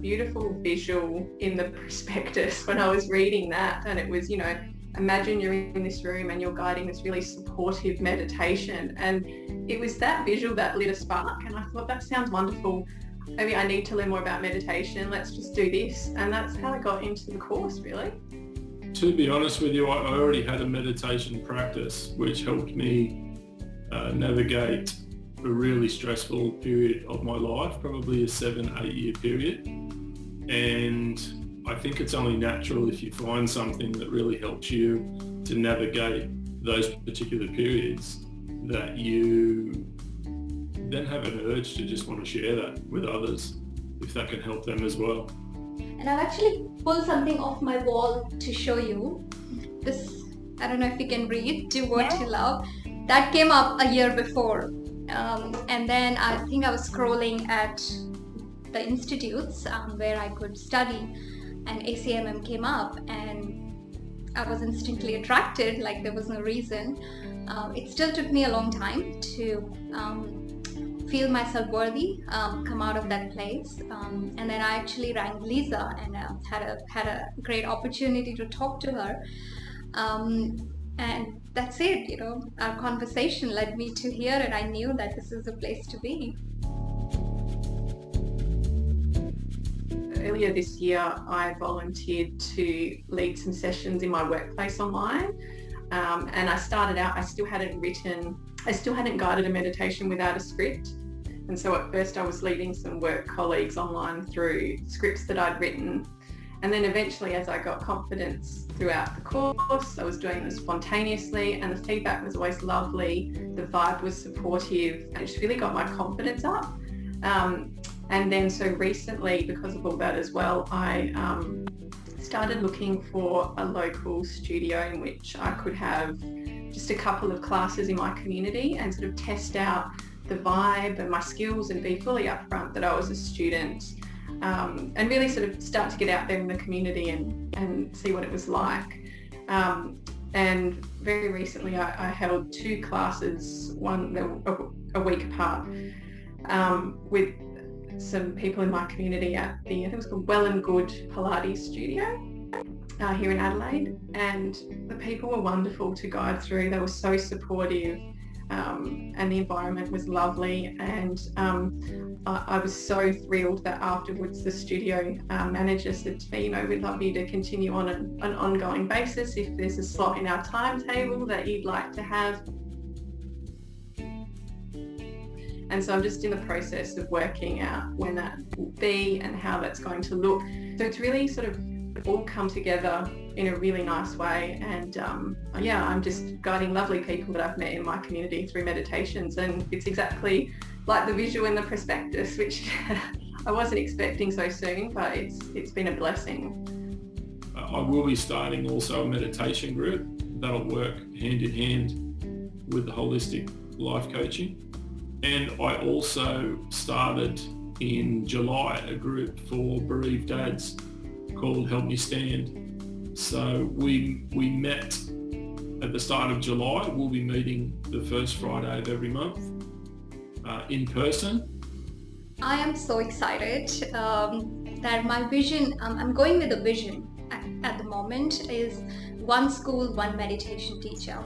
beautiful visual in the prospectus when I was reading that, and it was, imagine you're in this room and you're guiding this really supportive meditation, and it was that visual that lit a spark, and I thought, that sounds wonderful. Maybe I need to learn more about meditation. Let's just do this. And that's how I got into the course, really. To be honest with you, I already had a meditation practice which helped me navigate a really stressful period of my life, probably a 7-8 year period. And I think it's only natural, if you find something that really helps you to navigate those particular periods, that you then have an urge to just want to share that with others, if that can help them as well. And I've actually pulled something off my wall to show you. This, I don't know if you can read, Do What You Love. That came up a year before. And then I think I was scrolling at the institutes where I could study, and ACMM came up, and I was instantly attracted, like there was no reason. It still took me a long time to feel myself worthy, come out of that place, and then I actually rang Lisa and had a great opportunity to talk to her, and that's it. Our conversation led me to here, and I knew that this is the place to be. Earlier this year, I volunteered to lead some sessions in my workplace online, and I started out, I still hadn't guided a meditation without a script. And so at first I was leading some work colleagues online through scripts that I'd written. And then eventually, as I got confidence throughout the course, I was doing this spontaneously, and the feedback was always lovely. The vibe was supportive, and it just really got my confidence up. And then so recently, because of all that as well, I started looking for a local studio in which I could have just a couple of classes in my community and sort of test out the vibe and my skills and be fully upfront that I was a student, and really sort of start to get out there in the community and see what it was like. And very recently I held 2 classes, one a week apart, with some people in my community at I think it was called Well and Good Pilates Studio here in Adelaide, and the people were wonderful to guide through. They were so supportive, and the environment was lovely, and I was so thrilled that afterwards the studio manager said to me, we'd love you to continue on an ongoing basis if there's a slot in our timetable that you'd like to have. And so I'm just in the process of working out when that will be and how that's going to look. So it's really sort of all come together in a really nice way, and I'm just guiding lovely people that I've met in my community through meditations, and it's exactly like the visual in the prospectus, which I wasn't expecting so soon, but it's been a blessing. I will be starting also a meditation group that'll work hand in hand with the holistic life coaching. And I also started in July a group for bereaved dads called Help Me Stand. So we met at the start of July. We'll be meeting the first Friday of every month in person. I am so excited that my vision, I'm going with a vision at the moment, is one school, one meditation teacher.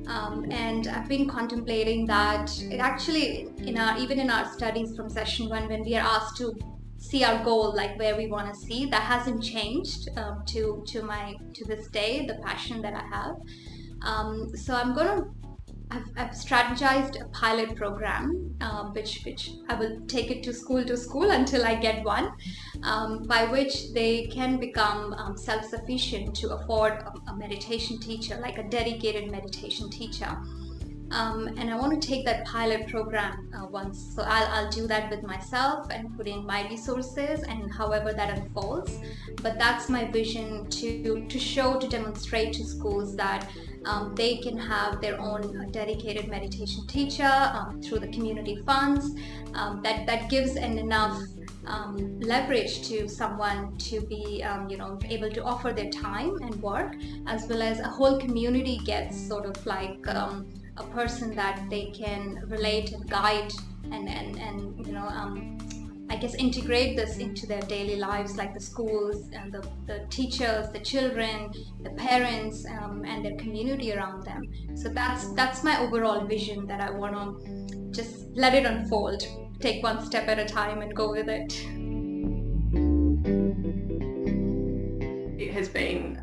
And I've been contemplating that it actually, even in our studies from session 1, when we are asked to see our goal, like where we want to see, that hasn't changed to this day, the passion that I have. So I've strategized a pilot program, which I will take it to school until I get one, by which they can become self-sufficient to afford a meditation teacher, like a dedicated meditation teacher. And I want to take that pilot program once. So I'll do that with myself and put in my resources and however that unfolds. But that's my vision, to demonstrate to schools that they can have their own dedicated meditation teacher through the community funds. That gives enough leverage to someone to be able to offer their time and work, as well as a whole community gets sort of like a person that they can relate and guide and I guess, integrate this into their daily lives, like the schools and the teachers, the children, the parents, and their community around them. So that's my overall vision, that I want to just let it unfold, take one step at a time and go with it. It has been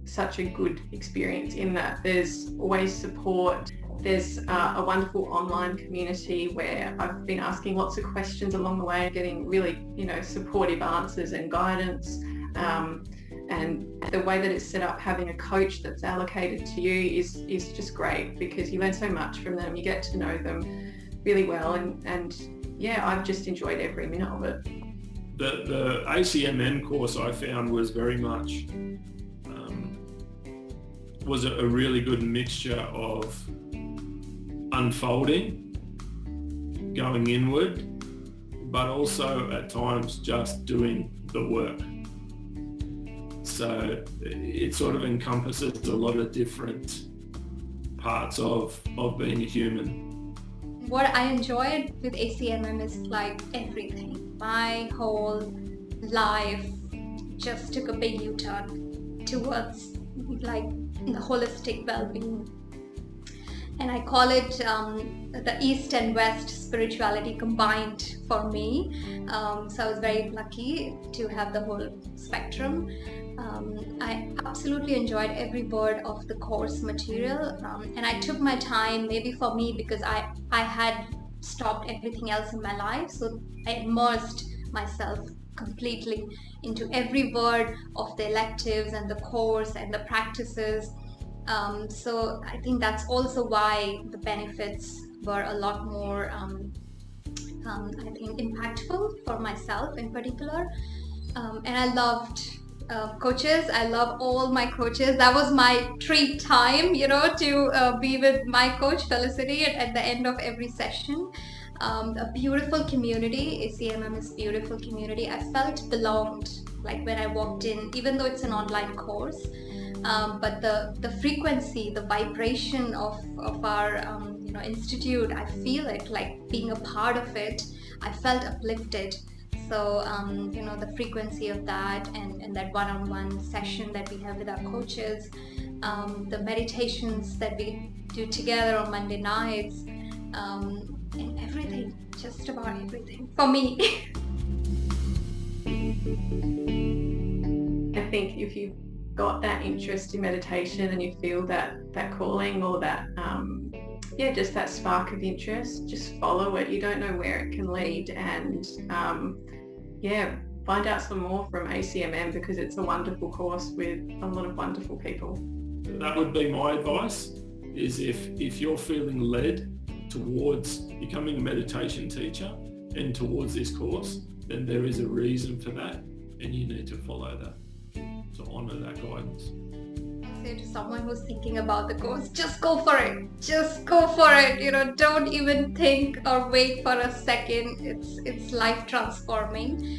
such a good experience in that there's always support. There's a wonderful online community where I've been asking lots of questions along the way, getting really, supportive answers and guidance. And the way that it's set up, having a coach that's allocated to you is just great, because you learn so much from them. You get to know them really well, and yeah, I've just enjoyed every minute of it. The ACMM course I found was very much was a really good mixture of unfolding, going inward, but also at times just doing the work. So it sort of encompasses a lot of different parts of being a human. What I enjoyed with ACMM is like everything. My whole life just took a big U-turn towards like the holistic well-being. And I call it the East and West spirituality combined for me. So I was very lucky to have the whole spectrum. I absolutely enjoyed every word of the course material, and I took my time, maybe for me, because I had stopped everything else in my life, so I immersed myself completely into every word of the electives and the course and the practices. So I think that's also why the benefits were a lot more, I think, impactful for myself in particular. And I loved coaches. I love all my coaches. That was my treat time, to be with my coach Felicity at the end of every session. A beautiful community. ACMM is a beautiful community. I felt belonged, like when I walked in, even though it's an online course. But the frequency, the vibration of our institute, I feel it, like being a part of it. I felt uplifted. So the frequency of that and that one-on-one session that we have with our coaches, the meditations that we do together on Monday nights, and everything, just about everything for me. I think if you've got that interest in meditation and you feel that calling or that just that spark of interest, just follow it. You don't know where it can lead, and find out some more from ACMM, because it's a wonderful course with a lot of wonderful people. That would be my advice, is if you're feeling led towards becoming a meditation teacher and towards this course, then there is a reason for that, and you need to follow that, to honour that guidance. I say to someone who's thinking about the course, just go for it. Just go for it. Don't even think or wait for a second. It's life transforming.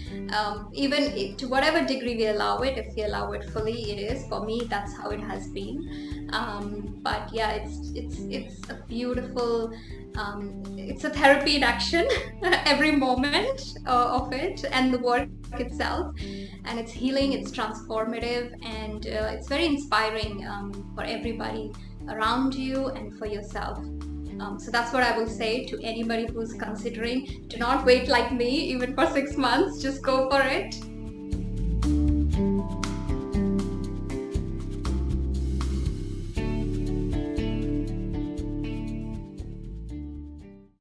Even to whatever degree we allow it, if we allow it fully, it is. For me, that's how it has been. But yeah, it's a beautiful. It's a therapy in action every moment of it, and the work itself, and it's healing, it's transformative, and it's very inspiring for everybody around you and for yourself. So that's what I will say to anybody who's considering. Do not wait like me even for 6 months, just go for it.